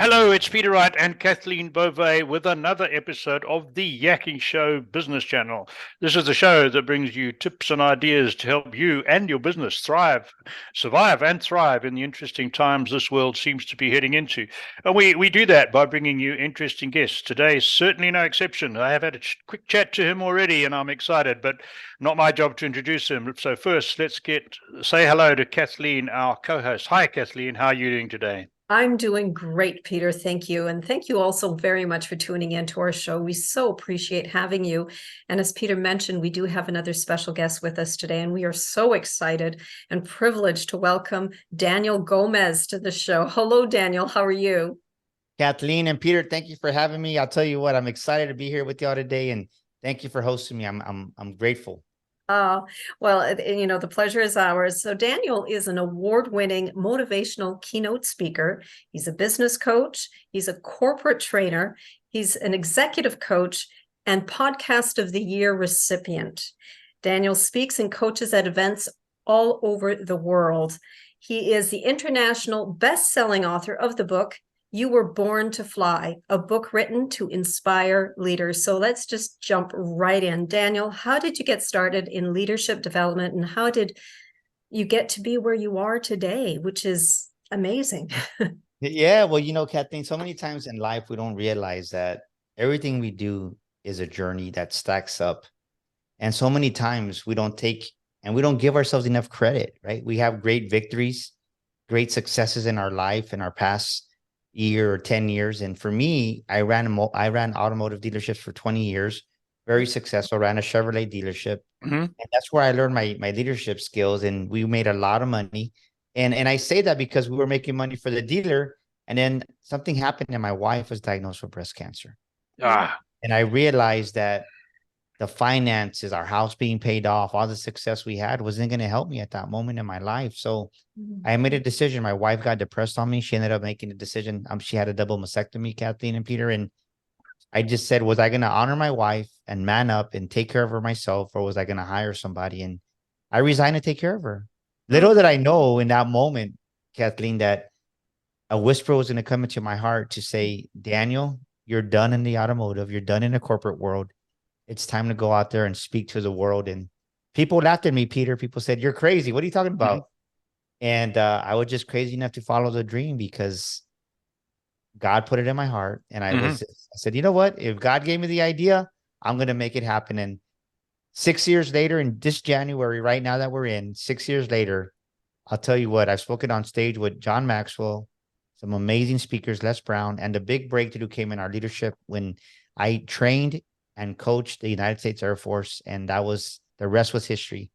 Hello, it's Peter Wright and Kathleen Beauvais with another episode of the Yakking Show business channel. This is the show that brings you tips and ideas to help you and your business survive and thrive in the interesting times this world seems to be heading into. And we do that by bringing you interesting guests. Today is certainly no exception. I have had a quick chat to him already and I'm excited, but not my job to introduce him. So first, let's say hello to Kathleen, our co-host. Hi, Kathleen. How are you doing today? I'm doing great, Peter. Thank you. And thank you also very much for tuning in to our show. We so appreciate having you. And as Peter mentioned, we do have another special guest with us today, and we are so excited and privileged to welcome Daniel Gomez to the show. Hello, Daniel. How are you? Kathleen and Peter, thank you for having me. I'll tell you what, I'm excited to be here with y'all today, and thank you for hosting me. I'm grateful. Uh, the pleasure is ours. So Daniel is an award-winning motivational keynote speaker. He's a business coach. He's a corporate trainer. He's an executive coach and Podcast of the Year recipient. Daniel speaks and coaches at events all over the world. He is the international best-selling author of the book, You Were Born to Fly, a book written to inspire leaders. So let's just jump right in. Daniel, how did you get started in leadership development, and how did you get to be where you are today, which is amazing? Yeah, well, Kathleen, so many times in life we don't realize that everything we do is a journey that stacks up. And so many times we don't give ourselves enough credit, right? We have great victories, great successes in our life, in our past year or 10 years. And for me, I ran automotive dealerships for 20 years, very successful, ran a Chevrolet dealership. And that's where I learned my leadership skills, and we made a lot of money. And I say that because we were making money for the dealer, and then something happened and my wife was diagnosed with breast cancer. And I realized that the finances, our house being paid off, all the success we had wasn't going to help me at that moment in my life. So I made a decision. My wife got depressed on me. She ended up making a decision. She had a double mastectomy, Kathleen and Peter. And I just said, was I going to honor my wife and man up and take care of her myself, or was I going to hire somebody? And I resigned to take care of her. Little did I know in that moment, Kathleen, that a whisper was going to come into my heart to say, Daniel, you're done in the automotive. You're done in the corporate world. It's time to go out there and speak to the world. And people laughed at me, Peter. People said, you're crazy. What are you talking about? And I was just crazy enough to follow the dream because God put it in my heart. And I said, you know what? If God gave me the idea, I'm going to make it happen. And 6 years later, in this January, right now that we're in, 6 years later, I'll tell you what, I've spoken on stage with John Maxwell, some amazing speakers, Les Brown, and the big breakthrough came in our leadership when I trained and coached the United States Air Force, and the rest was history.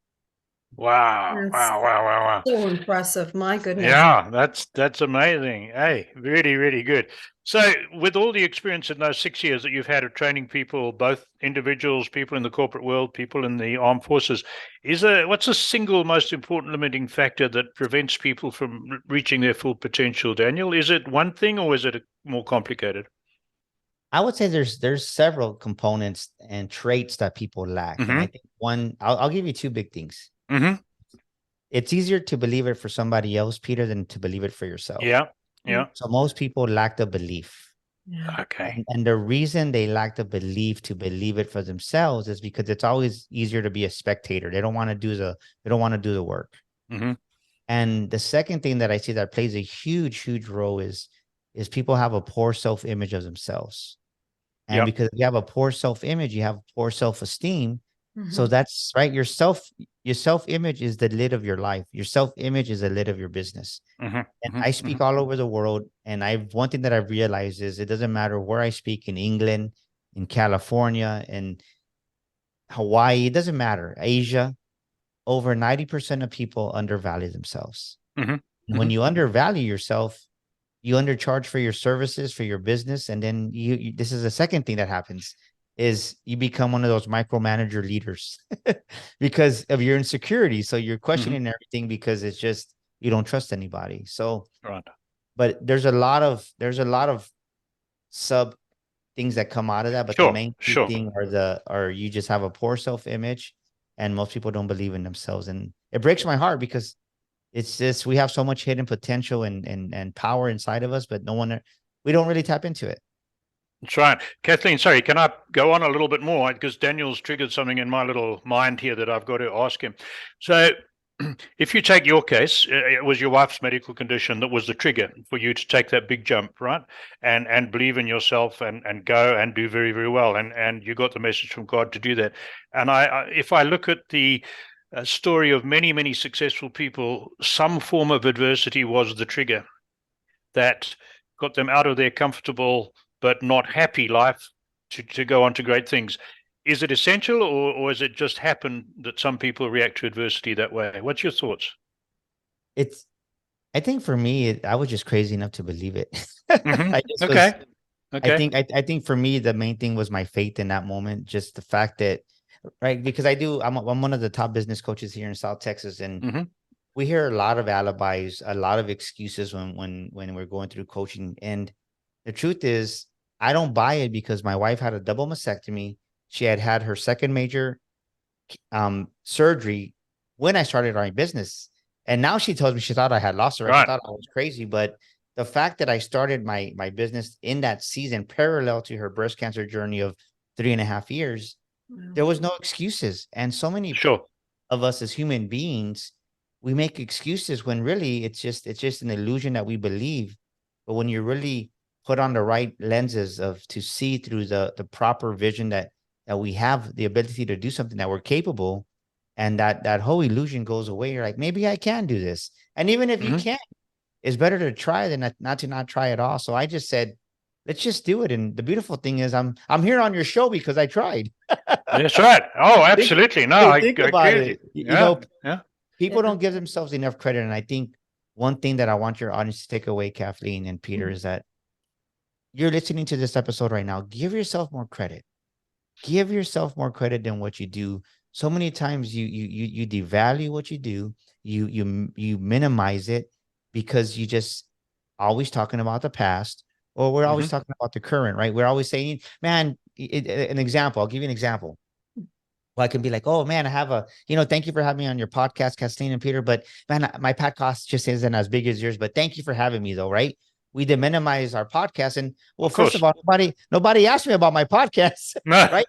Wow. Wow. So impressive. My goodness. Yeah, that's amazing. Hey, really, really good. So with all the experience in those 6 years that you've had of training people, both individuals, people in the corporate world, people in the armed forces, what's the single most important limiting factor that prevents people from reaching their full potential, Daniel? Is it one thing or is it more complicated? I would say there's several components and traits that people lack. And I think I'll give you two big things. It's easier to believe it for somebody else, Peter, than to believe it for yourself. Yeah. So most people lack the belief. Okay. And the reason they lack the belief to believe it for themselves is because it's always easier to be a spectator. They don't want to do the work. And the second thing that I see that plays a huge role is people have a poor self-image of themselves. And because you have a poor self-image, you have poor self-esteem. So that's right. Your self-image is the lid of your life. Your self-image is the lid of your business. And I speak all over the world. And one thing that I've realized is it doesn't matter where I speak, in England, in California, in Hawaii, it doesn't matter. Asia, over 90% of people undervalue themselves. And when you undervalue yourself, you undercharge for your services, for your business. And then this is the second thing that happens is you become one of those micromanager leaders because of your insecurity. So you're questioning everything because it's just, you don't trust anybody. So, but there's a lot of sub things that come out of that. But the main thing are you just have a poor self-image, and most people don't believe in themselves. And it breaks my heart because it's just, we have so much hidden potential and power inside of us, but no one we don't really tap into it. That's right. Kathleen, sorry, can I go on a little bit more? Because Daniel's triggered something in my little mind here that I've got to ask him. So if you take your case, it was your wife's medical condition that was the trigger for you to take that big jump, right? And believe in yourself and go and do very, very well. And you got the message from God to do that. And if I look at the story of many, many successful people, some form of adversity was the trigger that got them out of their comfortable but not happy life to go on to great things. Is it essential, or is it just happen that some people react to adversity that way? What's your thoughts? I think for me, I was just crazy enough to believe it. Mm-hmm. I just Okay. was, Okay. I think for me, the main thing was my faith in that moment. Just the fact that, right, because I'm one of the top business coaches here in South Texas, and Mm-hmm. we hear a lot of alibis, a lot of excuses when we're going through coaching. And the truth is, I don't buy it, because my wife had a double mastectomy. She had her second major surgery when I started my business. And now she tells me she thought I had lost her. She Right. thought I was crazy. But the fact that I started my business in that season, parallel to her breast cancer journey of 3.5 years, there was no excuses. And so many Sure. of us as human beings, we make excuses when really it's just an illusion that we believe. But when you really put on the right lenses of to see through the proper vision that we have the ability to do something, that we're capable, and that whole illusion goes away, you're like, maybe I can do this. And even if you Mm-hmm. can't, it's better to try than not to not try at all. So I just said, let's just do it. And the beautiful thing is, I'm here on your show because I tried. That's right. Oh, think, absolutely. No, hey, I think agree about with you. it. You Yeah. know, Yeah. people Yeah. don't give themselves enough credit. And I think one thing that I want your audience to take away, Kathleen and Peter, is that you're listening to this episode right now. Give yourself more credit. Give yourself more credit than what you do. So many times you devalue what you do. You minimize it because you just always talking about the past, or we're always Mm-hmm. talking about the current, right? We're always saying, man, an example. I'll give you an example. Well, I can be like, oh man, I have thank you for having me on your podcast, Kathleen and Peter. But man, my podcast just isn't as big as yours. But thank you for having me, though, right? We minimize our podcast. And well, Of first course. of all, nobody asked me about my podcast, No. right?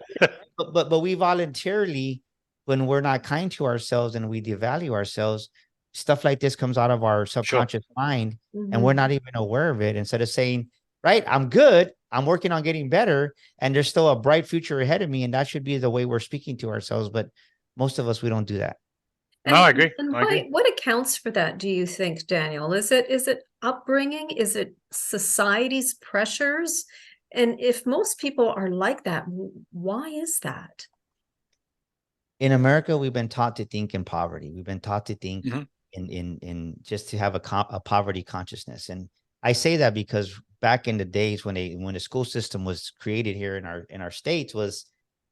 But we voluntarily, when we're not kind to ourselves and we devalue ourselves, stuff like this comes out of our Sure. subconscious mind, and we're Mhm. not even aware of it. Instead of saying, right, I'm good, I'm working on getting better, and there's still a bright future ahead of me, and that should be the way we're speaking to ourselves. But most of us, we don't do that. No, I agree. And I agree. what accounts for that, do you think, Daniel? Is it upbringing? Is it society's pressures? And if most people are like that, why is that? In America, we've been taught to think in poverty. We've been taught to think Mm-hmm. in just to have a poverty consciousness. And I say that because back in the days when the school system was created here in our states, was,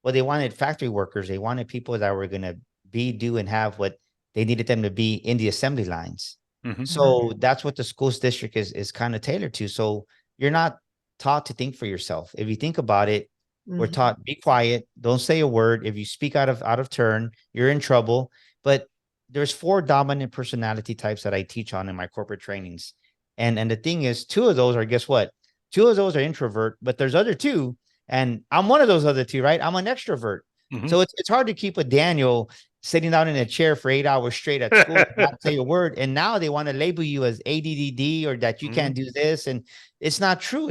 well, they wanted factory workers. They wanted people that were going to do and have what they needed them to be in the assembly lines. Mm-hmm. So that's what the schools district is kind of tailored to. So you're not taught to think for yourself. If you think about it, we're Mhm. taught, be quiet, don't say a word. If you speak out of turn, you're in trouble. But there's 4 dominant personality types that I teach on in my corporate trainings. And the thing is, 2 of those are, guess what? 2 of those are introvert, but there's other 2, and I'm one of those other 2, right? I'm an extrovert. Mm-hmm. So it's hard to keep a Daniel sitting down in a chair for 8 hours straight at school and not say a word. And now they want to label you as ADD, or that you can't do this. And it's not true.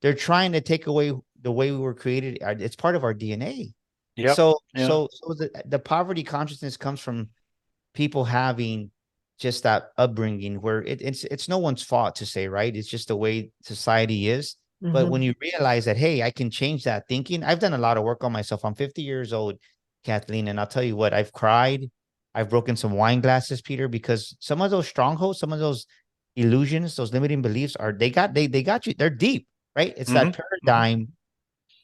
They're trying to take away the way we were created. It's part of our DNA. Yep. So Yeah. the poverty consciousness comes from people having just that upbringing where it's no one's fault to say, right? It's just the way society is. But when Mhm. you realize that, hey, I can change that thinking. I've done a lot of work on myself. I'm 50 years old, Kathleen, and I'll tell you what, I've cried. I've broken some wine glasses, Peter, because some of those strongholds, some of those illusions, those limiting beliefs they got you. They're deep, right? It's Mm-hmm. that paradigm.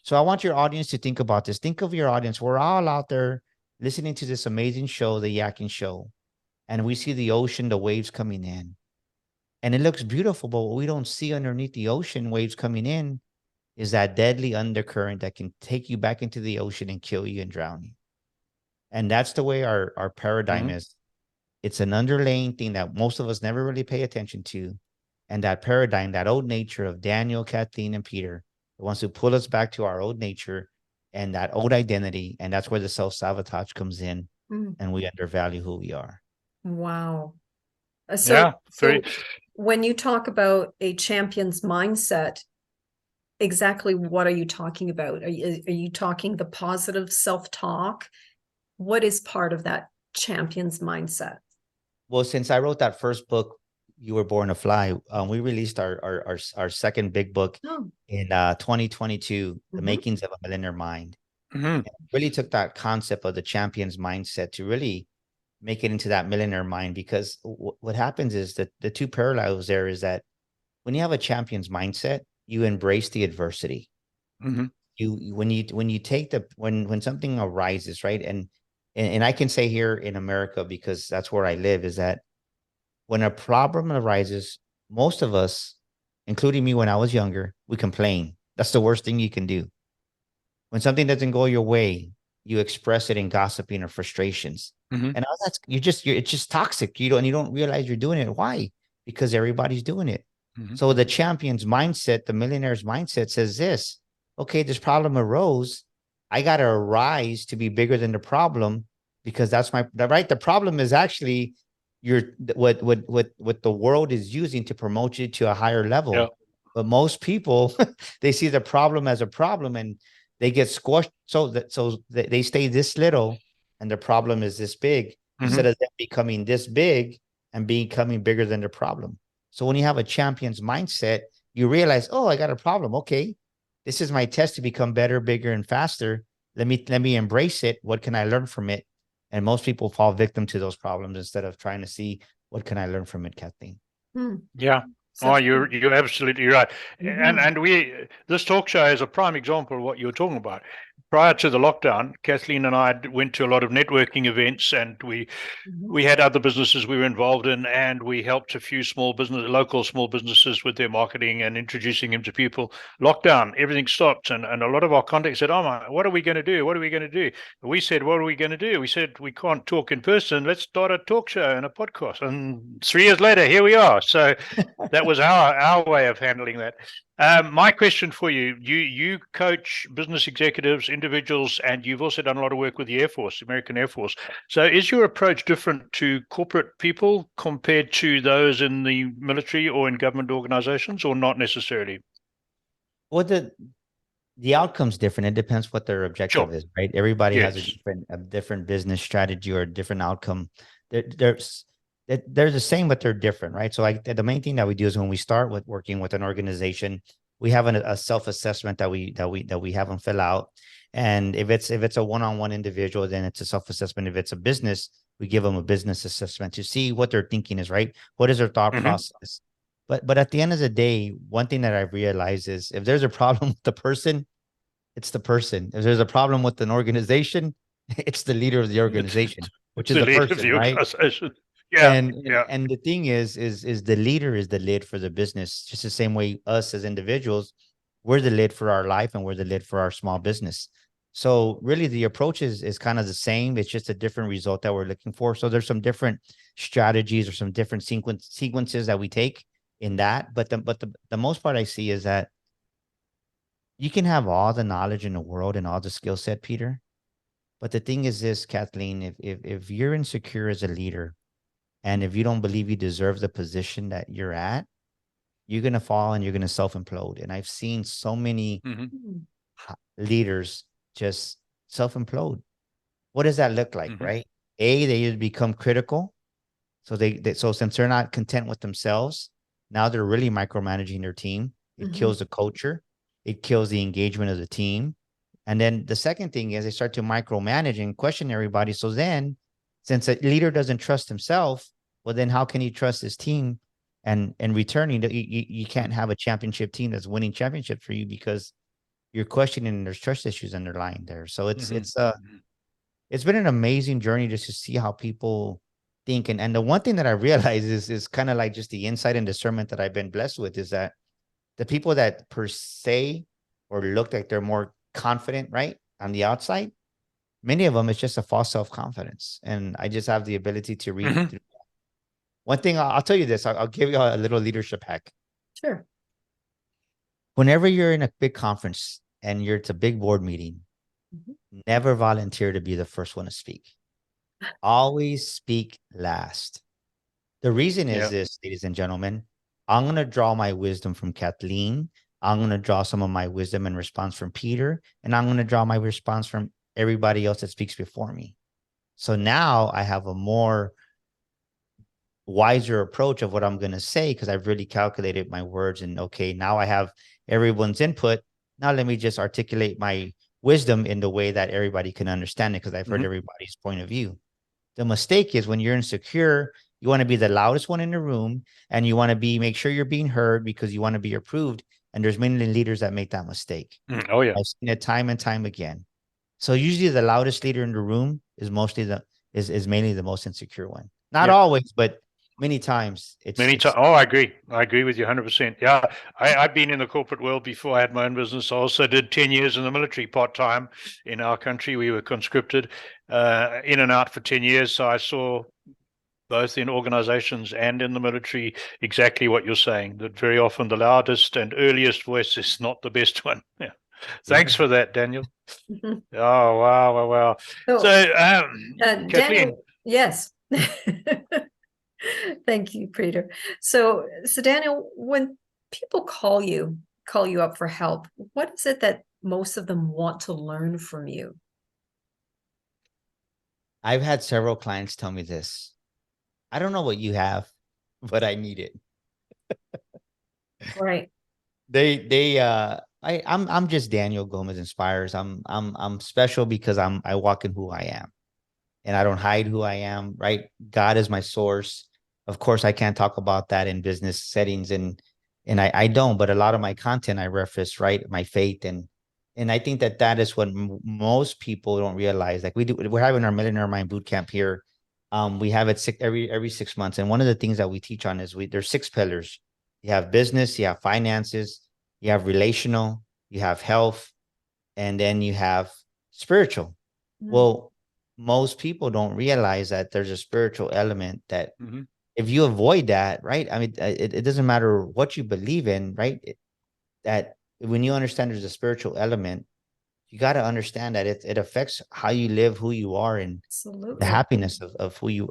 So I want your audience to think about this. Think of your audience. We're all out there listening to this amazing show, the Yakking Show, and we see the ocean, the waves coming in, and it looks beautiful. But what we don't see underneath the ocean waves coming in is that deadly undercurrent that can take you back into the ocean and kill you and drown you. And that's the way our paradigm Mm-hmm. is. It's an underlying thing that most of us never really pay attention to. And that paradigm, that old nature of Daniel, Kathleen, and Peter, it wants to pull us back to our old nature and that old identity. And that's where the self-sabotage comes in, and we undervalue who we are. Wow. Yeah, So when you talk about a champion's mindset, exactly what are you talking about? Are you talking the positive self-talk? What is part of that champion's mindset? Well, since I wrote that first book, You Were Born to Fly, we released our second big book in 2022, The Makings of a Millionaire Mind. Really took that concept of the champion's mindset to really make it into that millionaire mind, because what happens is that the two parallels there is that when you have a champion's mindset, you embrace the adversity. When you take when something arises, right? And I can say here in America, because that's where I live, is that when a problem arises, most of us, including me when I was younger, we complain. That's the worst thing you can do. When something doesn't go your way, you express it in gossiping or frustrations. And all that's it's just toxic. You don't realize you're doing it. Why? Because everybody's doing it. So the champion's mindset, the millionaire's mindset says this: okay, this problem arose. I gotta arise to be bigger than the problem, because that's right. The problem is actually what the world is using to promote you to a higher level. Yeah. But most people, they see the problem as a problem, and they get squashed so they stay this little, and the problem is this big, instead of them becoming this big and becoming bigger than the problem. So when you have a champion's mindset, you realize, oh, I got a problem. Okay, this is my test to become better, bigger, and faster. Let me embrace it. What can I learn from it? And most people fall victim to those problems instead of trying to see, what can I learn from it, Kathleen? Yeah. Oh, you're absolutely right. And this talk show is a prime example of what you're talking about. Prior to the lockdown, Kathleen and I went to a lot of networking events, and we had other businesses we were involved in, and we helped a few local small businesses with their marketing and introducing them to people. Lockdown, everything stopped, and a lot of our contacts said, "Oh my, what are we going to do? What are we going to do?" And we said, "What are we going to do?" We said, "We can't talk in person. Let's start a talk show and a podcast." And 3 years later, here we are. So that was our way of handling that. My question for you: you coach business executives, individuals, and you've also done a lot of work with the Air Force, American Air Force. So is your approach different to corporate people compared to those in the military or in government organizations, or not necessarily? Well, the outcome's different. It depends what their objective is, right? Everybody has a different business strategy or a different outcome. They're the same, but they're different, right? So the main thing that we do is when we start with working with an organization, we have a self-assessment that we have them fill out. And if it's a one-on-one individual, then it's a self-assessment. If it's a business, we give them a business assessment to see what their thinking is, right? What is their thought process? But at the end of the day, one thing that I've realized is, if there's a problem with the person, it's the person. If there's a problem with an organization, it's the leader of the organization, which is the person, right? Yeah. And the thing is the leader is the lid for the business. Just the same way us as individuals, we're the lid for our life, and we're the lid for our small business. So really the approach is kind of the same. It's just a different result that we're looking for. So there's some different strategies or some different sequences that we take in that. But the most part I see is that you can have all the knowledge in the world and all the skill set, Peter. But the thing is this, Kathleen, if you're insecure as a leader, and if you don't believe you deserve the position that you're at, you're going to fall and you're going to self-implode. And I've seen so many leaders just self-implode. What does that look like, right? They become critical. So so since they're not content with themselves, now they're really micromanaging their team. It kills the culture. It kills the engagement of the team. And then the second thing is they start to micromanage and question everybody. So then, since a leader doesn't trust himself, well, then how can he trust his team? And returning, you can't have a championship team that's winning championships for you, because you're questioning, there's trust issues underlying there. So it's been an amazing journey just to see how people think. And the one thing that I realize is kind of like just the insight and discernment that I've been blessed with, is that the people that per se or look like they're more confident, right, on the outside, many of them, it's just a false self-confidence. And I just have the ability to read through. One thing I'll tell you this, I'll give you a little leadership hack. Sure. Whenever you're in a big conference and it's a big board meeting, never volunteer to be the first one to speak. Always speak last. The reason is this, ladies and gentlemen, I'm going to draw my wisdom from Kathleen. I'm going to draw some of my wisdom and response from Peter, and I'm going to draw my response from everybody else that speaks before me. So now I have a more wiser approach of what I'm going to say because I've really calculated my words and okay, now I have everyone's input. Now let me just articulate my wisdom in the way that everybody can understand it because I've heard everybody's point of view. The mistake is when you're insecure, you want to be the loudest one in the room and you want to make sure you're being heard because you want to be approved. And there's many leaders that make that mistake. Oh yeah. I've seen it time and time again. So usually the loudest leader in the room is mainly the most insecure one. Not always, but many times Oh, I agree with you 100%. Yeah, I've been in the corporate world before I had my own business. I also did 10 years in the military part-time. In our country, we were conscripted in and out for 10 years. So I saw both in organizations and in the military exactly what you're saying, that very often the loudest and earliest voice is not the best one. Yeah. Thanks for that, Daniel. Oh, wow. So, Daniel, Kathleen. yes. Thank you, Peter. So Daniel, when people call you up for help, what is it that most of them want to learn from you? I've had several clients tell me this. I don't know what you have, but I need it. Right. I'm just Daniel Gomez Inspires. I'm special because I walk in who I am and I don't hide who I am, right? God is my source. Of course, I can't talk about that in business settings and I don't, but a lot of my content I reference, right? My faith and I think that is what most people don't realize. Like we're having our Millionaire Mind boot camp here. We have it every 6 months. And one of the things that we teach on is there's 6 pillars. You have business, you have finances, you have relational, you have health, and then you have spiritual. Well, most people don't realize that there's a spiritual element that if you avoid that, right? I mean, it doesn't matter what you believe in, right? That when you understand there's a spiritual element, you got to understand that it affects how you live, who you are, and the happiness of who you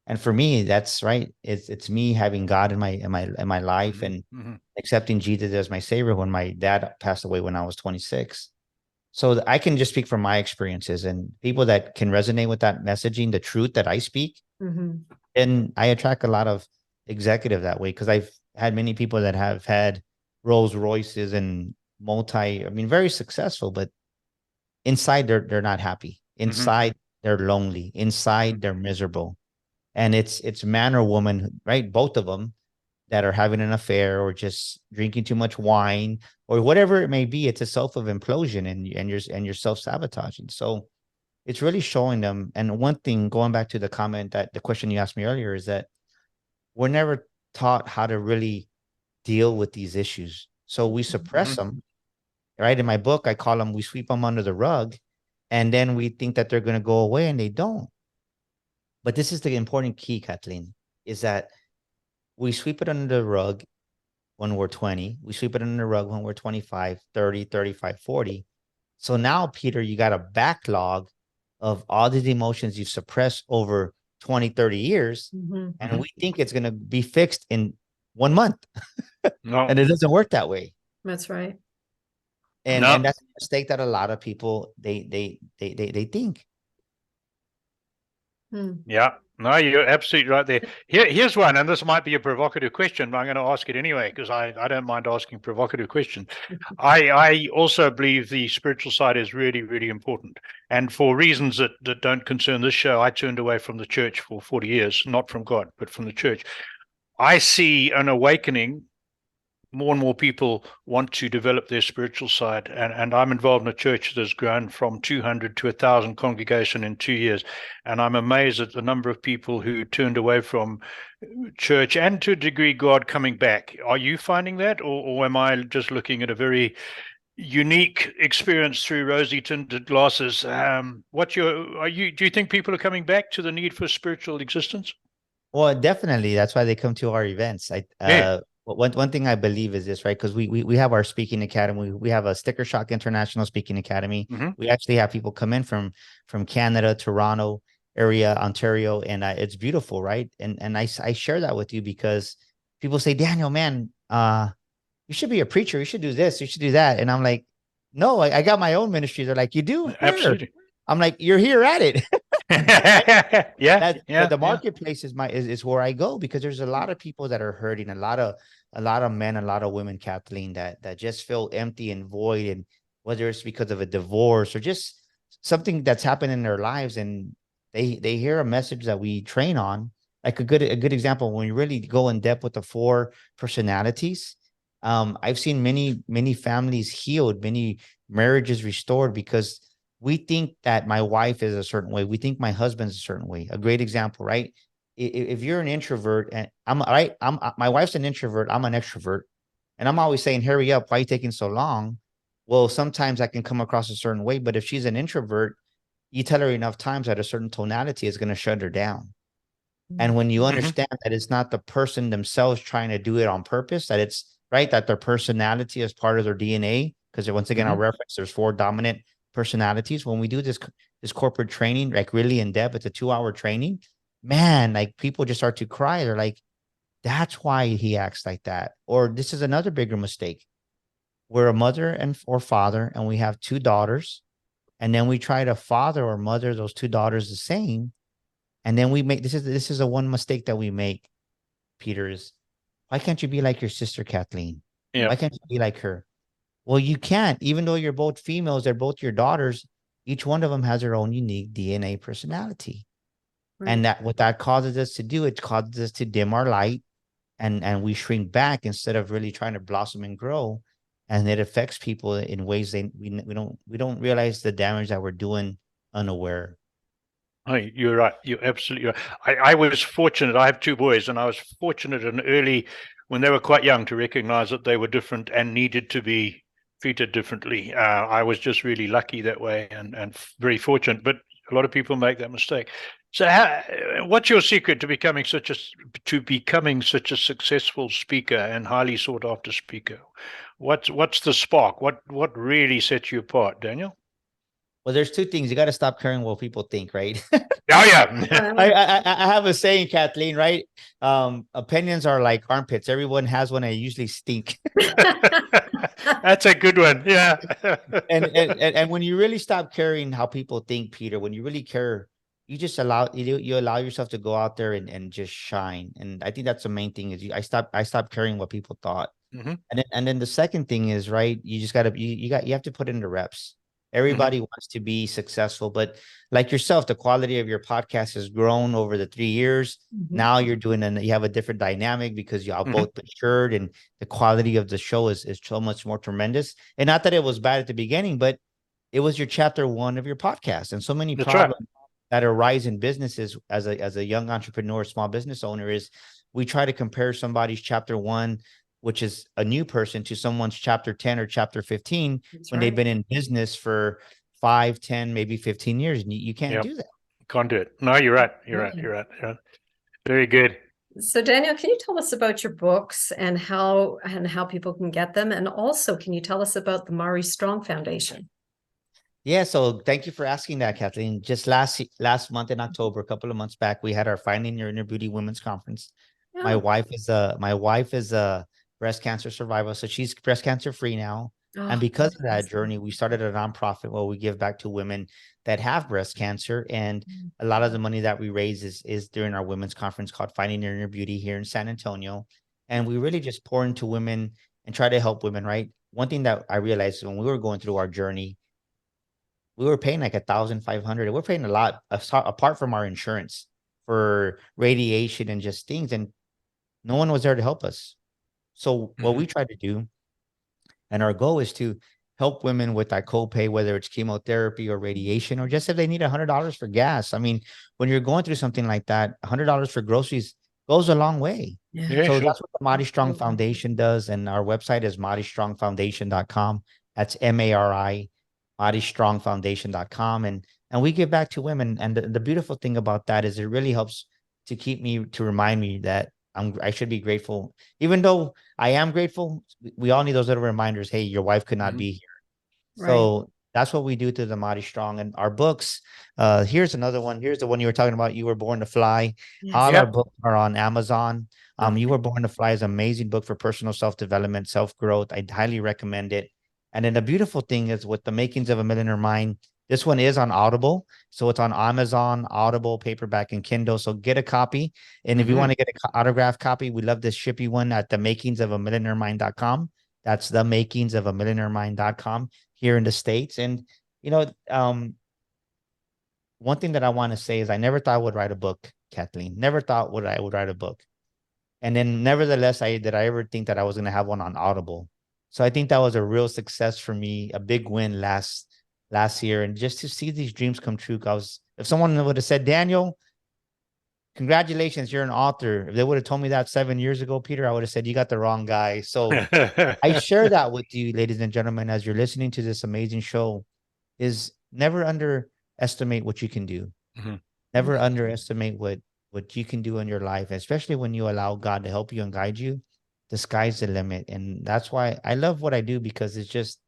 and for me, that's right. It's me having God in my life and accepting Jesus as my savior when my dad passed away when I was 26. So I can just speak from my experiences and people that can resonate with that messaging, the truth that I speak. And I attract a lot of executive that way because I've had many people that have had Rolls Royces and very successful, but inside they're not happy. Inside they're lonely. Inside they're miserable. And it's man or woman, right? Both of them that are having an affair or just drinking too much wine or whatever it may be. It's a self-implosion and you're self-sabotaging. So it's really showing them. And one thing, going back to the question you asked me earlier, is that we're never taught how to really deal with these issues. So we suppress them, right? In my book, I call them, we sweep them under the rug, and then we think that they're going to go away and they don't. But this is the important key, Kathleen, is that we sweep it under the rug when we're 20. We sweep it under the rug when we're 25, 30, 35, 40. So now, Peter, you got a backlog of all these emotions you've suppressed over 20, 30 years. And we think it's going to be fixed in 1 month. No. And it doesn't work that way. That's right. And that's a mistake that a lot of people they think. Yeah, no, you're absolutely right there. Here's one, and this might be a provocative question, but I'm going to ask it anyway because I don't mind asking provocative questions. I also believe the spiritual side is really, really important. And for reasons that don't concern this show, I turned away from the church for 40 years, not from God, but from the church. I see an awakening. More and more people want to develop their spiritual side. And I'm involved in a church that has grown from 200 to 1,000 congregation in 2 years. And I'm amazed at the number of people who turned away from church and to a degree God coming back. Are you finding that? Or am I just looking at a very unique experience through rosy tinted glasses? Do you think people are coming back to the need for spiritual existence? Well, definitely. That's why they come to our events. Yeah. One thing I believe is this, right? Because we have our speaking academy. We have a Sticker Shock International Speaking Academy. Hmm. We actually have people come in from Canada, Toronto area, Ontario, and it's beautiful, right? And I share that with you because people say, Daniel, man, you should be a preacher. You should do this. You should do that. And I'm like, no, I got my own ministry. They're like, you do? Where? Absolutely. I'm like, you're here at it. Yeah. That Yeah. the Yeah. marketplace is where I go because there's a lot of people that are hurting, a lot of men, a lot of women, Kathleen, that just feel empty and void, and whether it's because of a divorce or just something that's happened in their lives, and they hear a message that we train on. Like a good example, when you really go in depth with the four personalities, I've seen many families healed, many marriages restored because we think that my wife is a certain way. We think my husband's a certain way. A great example, right? If you're an introvert and I'm my wife's an introvert, I'm an extrovert, and I'm always saying, hurry up, why are you taking so long? Well, sometimes I can come across a certain way, but if she's an introvert, you tell her enough times that a certain tonality is going to shut her down. And when you Hmm. understand that it's not the person themselves trying to do it on purpose, that it's right, that their personality is part of their DNA. Because once again, I'll Hmm. reference there's four dominant personalities. When we do this corporate training, like really in depth, it's a 2 hour training. Man, like people just start to cry. They're like, that's why he acts like that. Or this is another bigger mistake. We're a mother and or father, and we have two daughters, and then we try to father or mother those two daughters the same, and then we make this is a one mistake that we make, Peter, is why can't you be like your sister Kathleen? Yeah. Why can't you be like her? Well, you can't, even though you're both females, they're both your daughters. Each one of them has their own unique DNA personality. Right. And that what that causes us to do, it causes us to dim our light and we shrink back instead of really trying to blossom and grow. And it affects people in ways we don't realize the damage that we're doing unaware. Oh, you're right. You're absolutely right. I was fortunate. I have two boys, and I was fortunate and early when they were quite young to recognize that they were different and needed to be treated differently. I was just really lucky that way and very fortunate. But a lot of people make that mistake. So, what's your secret to becoming such a successful speaker and highly sought after speaker? What's the spark? What really sets you apart, Daniel? Well, there's two things. You got to stop caring what people think, right? Oh yeah. I have a saying, Kathleen, right? Opinions are like armpits. Everyone has one. And usually stink. That's a good one. Yeah. And when you really stop caring how people think, Peter, when you really care, you just you allow yourself to go out there and just shine. And I think that's the main thing is I stopped caring what people thought. Hmm. And then the second thing is, right, you just gotta you have to put in the reps. Hmm. Everybody wants to be successful, but like yourself, the quality of your podcast has grown over the 3 years. Mhm. Now you're doing and you have a different dynamic because you all Hmm. both matured and the quality of the show is so much more tremendous. And not that it was bad at the beginning, but it was your chapter one of your podcast. And so many That's right. problems that arise in businesses as a young entrepreneur, small business owner is we try to compare somebody's chapter one, which is a new person, to someone's chapter 10 or chapter 15 That's when they've right. been in business for 5, 10, maybe 15 years. And you can't Yeah. do that. Can't do it. No, you're right. You're right. Absolutely. You're right. You're right. Very good. So Daniel, can you tell us about your books and how people can get them? And also, can you tell us about the Mari Strong Foundation? Yeah, so thank you for asking that, Kathleen. Just last month in October, a couple of months back, we had our Finding Your Inner Beauty Women's Conference. Yeah. My wife is a breast cancer survivor, so she's breast cancer free now. And Oh, because of that fantastic. journey, we started a nonprofit where we give back to women that have breast cancer. And a lot of the money that we raise is during our women's conference called Finding Your Inner Beauty here in San Antonio. And we really just pour into women and try to help women, right? One thing that I realized when we were going through our journey, we were paying like 1,500. We're paying a lot apart from our insurance for radiation and just things. And no one was there to help us. So what Hmm. we try to do, and our goal is to help women with that copay, whether it's chemotherapy or radiation, or just if they need $100 for gas. I mean, when you're going through something like that, $100 for groceries goes a long way. Yeah. Yeah, So sure. that's what the Mari Strong Absolutely. Foundation does. And our website is maristrongfoundation.com. That's MARI, maristrongfoundation.com. And we give back to women. And the beautiful thing about that is it really helps to keep me, to remind me that I should be grateful, even though I am grateful. We all need those little reminders. Hey, your wife could not be here. Right. So that's what we do to the Mighty Strong. And our books, here's another one. Here's the one you were talking about. You Were Born to Fly. Yes. All our Yep. books are on Amazon. You Okay. Were Born to Fly is an amazing book for personal self-development, self-growth. I'd highly recommend it. And then the beautiful thing is with the makings of a millionaire mind, this one is on Audible. So it's on Amazon, Audible, paperback, and Kindle. So get a copy. And if you want to get an autographed copy, we love to ship you one at the makings of a millionairemind.com. That's the makings of a millionairemind.com here in the States. And, one thing that I want to say is I never thought I would write a book, Kathleen. Never thought I would write a book. And then nevertheless, did I ever think that I was going to have one on Audible. So I think that was a real success for me, a big win last year. And just to see these dreams come true, if someone would have said, Daniel, congratulations, you're an author. If they would have told me that 7 years ago, Peter, I would have said, you got the wrong guy. So I share that with you, ladies and gentlemen, as you're listening to this amazing show, is never underestimate what you can do. Never underestimate what you can do in your life, especially when you allow God to help you and guide you. The sky's the limit. And that's why I love what I do, because it's just,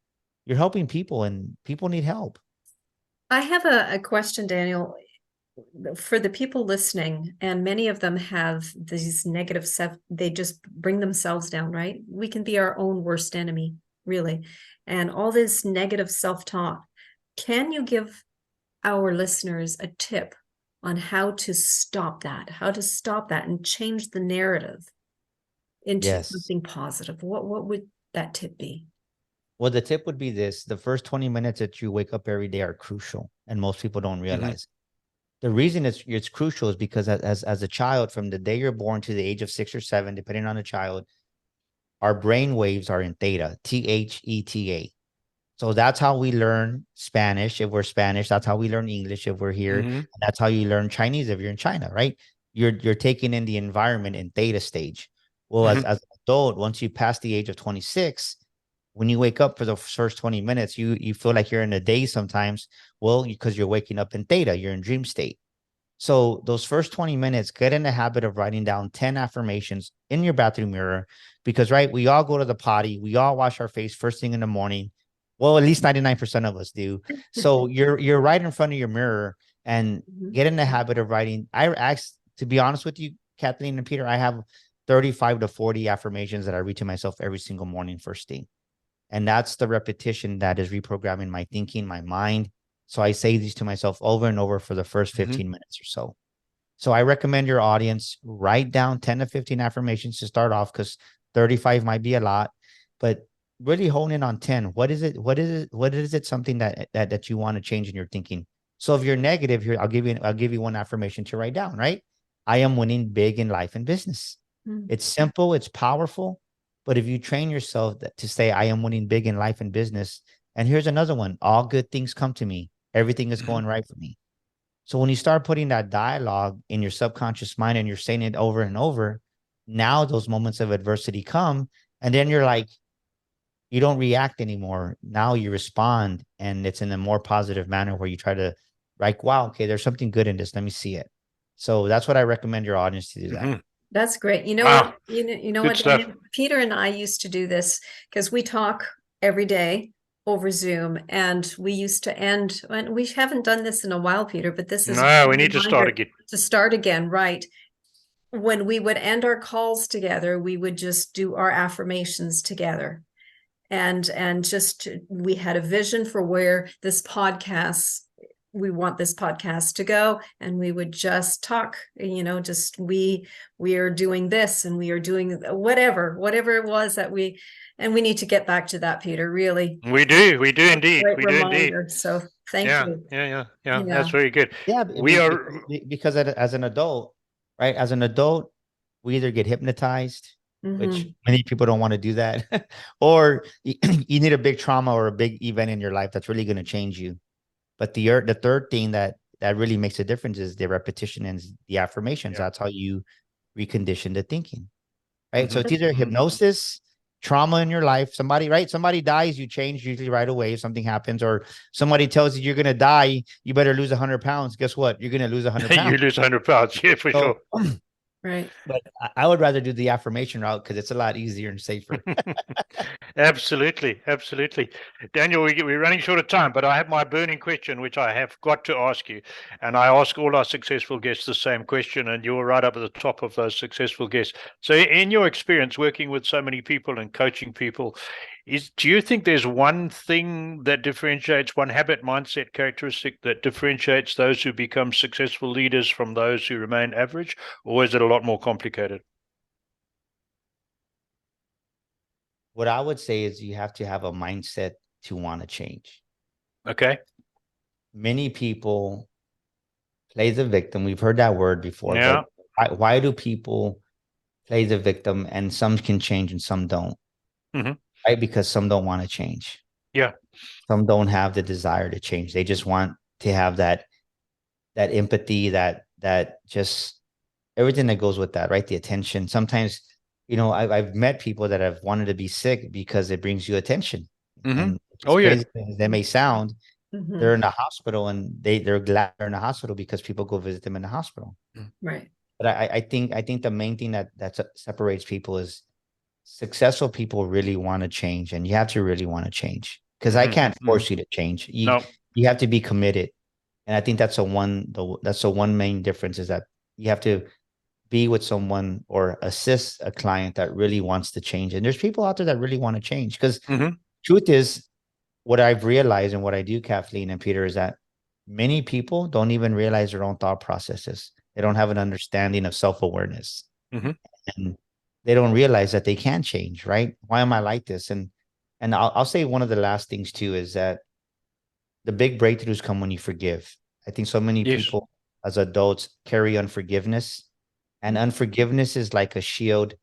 you're helping people and people need help. I have a question, Daniel, for the people listening, and many of them have these negative self, they just bring themselves down, right? We can be our own worst enemy, really. And all this negative self-talk. Can you give our listeners a tip on how to stop that and change the narrative into Yes. something positive? What would that tip be? Well, the tip would be this: the first 20 minutes that you wake up every day are crucial, and most people don't realize. The reason it's crucial is because as a child, from the day you're born to the age of 6 or 7, depending on the child, our brain waves are in theta, theta. So that's how we learn Spanish if we're Spanish. That's how we learn English if we're here. And that's how you learn Chinese if you're in China, right? You're taking in the environment in theta stage. Well, as an adult, once you pass the age of 26, when you wake up for the first 20 minutes, you feel like you're in a daze sometimes. Well, because you're waking up in theta, you're in dream state. So those first 20 minutes, get in the habit of writing down 10 affirmations in your bathroom mirror, because, right, we all go to the potty. We all wash our face first thing in the morning. Well, at least 99% of us do. So you're right in front of your mirror, and get in the habit of writing. I asked, to be honest with you, Kathleen and Peter, I have 35 to 40 affirmations that I read to myself every single morning first thing. And that's the repetition that is reprogramming my thinking, my mind. So I say these to myself over and over for the first 15 minutes or so. So I recommend your audience write down 10 to 15 affirmations to start off, because 35 might be a lot, but really hone in on 10. What is it? What is it something that you want to change in your thinking? So if you're negative here, I'll give you one affirmation to write down, right? I am winning big in life and business. It's simple, it's powerful. But if you train yourself to say, I am winning big in life and business, and here's another one: all good things come to me. Everything is going right for me. So when you start putting that dialogue in your subconscious mind and you're saying it over and over, now those moments of adversity come, and then you're like, you don't react anymore. Now you respond, and it's in a more positive manner where you try to, like, wow, okay, there's something good in this. Let me see it. So that's what I recommend your audience to do that. That's great. You know Wow. what? You know Good what? stuff. Peter and I used to do this because we talk every day over Zoom, and we used to end, and we haven't done this in a while, Peter, but this is No, a we need to start reminder again. to start again, right? When we would end our calls together, we would just do our affirmations together. And just, we had a vision for where this podcast, we want this podcast to go, and we would just talk, just we are doing this, and we are doing whatever it was that we need to get back to that, Peter, really. We do indeed. Great We do indeed. reminder. So thank you. Yeah. That's very good. Yeah, We are because as an adult, right? As an adult, we either get hypnotized, which many people don't want to do that, or you need a big trauma or a big event in your life that's really going to change you. But the third thing that really makes a difference is the repetition and the affirmations. That's how you recondition the thinking, right? So it's either hypnosis, trauma in your life, somebody, right? Somebody dies, you change usually right away if something happens, or somebody tells you you're going to die, you better lose 100 pounds. Guess what? You're going to lose 100 pounds. You lose 100 pounds. Yeah, for sure. Right. But I would rather do the affirmation route because it's a lot easier and safer. Absolutely. Absolutely. Daniel, we're running short of time, but I have my burning question, which I have got to ask you. And I ask all our successful guests the same question, and you're right up at the top of those successful guests. So in your experience working with so many people and coaching people, do you think there's one thing that differentiates, one habit, mindset, characteristic that differentiates those who become successful leaders from those who remain average, or is it a lot more complicated? What I would say is you have to have a mindset to want to change. Okay. Many people play the victim. We've heard that word before. Yeah. But why do people play the victim, and some can change and some don't? Right? Because some don't want to change. Yeah. Some don't have the desire to change. They just want to have that empathy, that just everything that goes with that, right? The attention. Sometimes, I've met people that have wanted to be sick because it brings you attention. And crazy as they may sound, they're in the hospital, and they're glad they're in the hospital because people go visit them in the hospital. Right. But I think the main thing that separates people is successful people really want to change, and you have to really want to change, because I can't force you to change. You have to be committed. And I think that's the one main difference, is that you have to be with someone or assist a client that really wants to change. And there's people out there that really want to change, because truth is, what I've realized and what I do, Kathleen and Peter, is that many people don't even realize their own thought processes. They don't have an understanding of self-awareness. And they don't realize that they can change, right? Why am I like this? And I'll say one of the last things too is that the big breakthroughs come when you forgive. I think so many people as adults carry unforgiveness, and unforgiveness is like a shield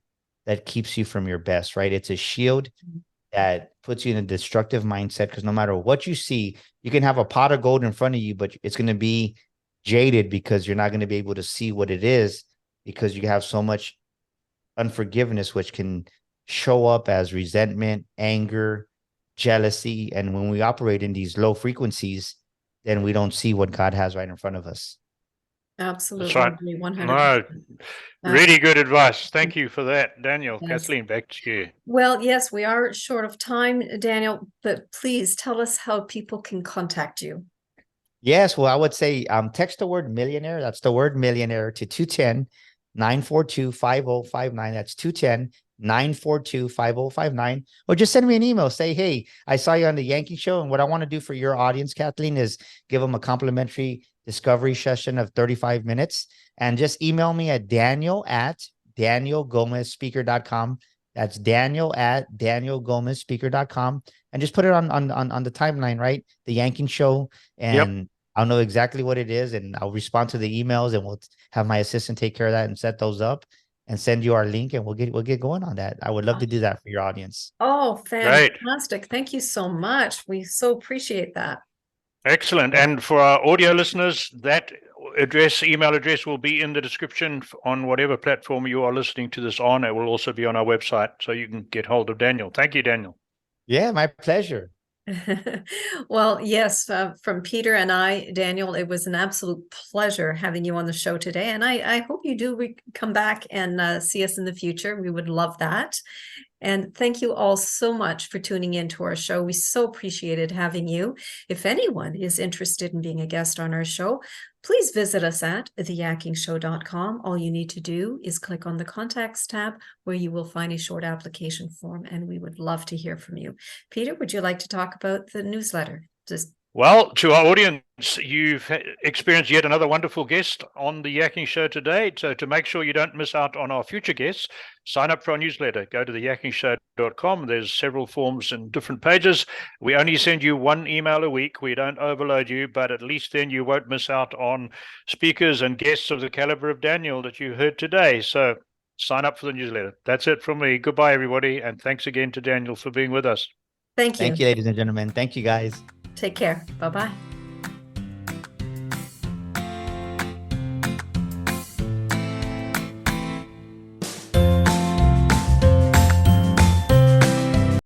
that keeps you from your best, right? It's a shield that puts you in a destructive mindset, because no matter what you see, you can have a pot of gold in front of you, but it's going to be jaded because you're not going to be able to see what it is, because you have so much unforgiveness, which can show up as resentment, anger, jealousy. And when we operate in these low frequencies, then we don't see what God has right in front of us. Absolutely. That's right. 100%. Really good advice. Thank you for that, Daniel. Kathleen, back to you. Well, yes, we are short of time, Daniel, but please tell us how people can contact you. Yes, well, I would say text the word millionaire. That's the word millionaire to 210-942-5059. That's 210-942-5059. Or just send me an email. Say, hey, I saw you on the Yakking Show, and what I want to do for your audience, Kathleen, is give them a complimentary discovery session of 35 minutes. And just email me at daniel@danielgomezspeaker.com. That's daniel@danielgomezspeaker.com. And just put it on the timeline, right? The Yakking Show. And I'll know exactly what it is, and I'll respond to the emails, and we'll have my assistant take care of that and set those up and send you our link, and we'll get going on that. I would love to do that for your audience. Oh, fantastic. Thank you so much. We so appreciate that. Excellent. And for our audio listeners, that email address will be in the description on whatever platform you are listening to this on. It will also be on our website, so you can get hold of Daniel. Thank you, Daniel. Yeah, my pleasure. Well, yes, from Peter and I, Daniel, it was an absolute pleasure having you on the show today. And I hope you do come back and see us in the future. We would love that. And thank you all so much for tuning in to our show. We so appreciated having you. If anyone is interested in being a guest on our show, please visit us at theyakkingshow.com. All you need to do is click on the Contacts tab, where you will find a short application form, and we would love to hear from you. Peter, would you like to talk about the newsletter? Well, to our audience, you've experienced yet another wonderful guest on the Yakking Show today. So to make sure you don't miss out on our future guests, sign up for our newsletter. Go to theyakkingshow.com. There's several forms and different pages. We only send you one email a week. We don't overload you, but at least then you won't miss out on speakers and guests of the caliber of Daniel that you heard today. So sign up for the newsletter. That's it from me. Goodbye, everybody. And thanks again to Daniel for being with us. Thank you. Thank you, ladies and gentlemen. Thank you, guys. Take care. Bye-bye.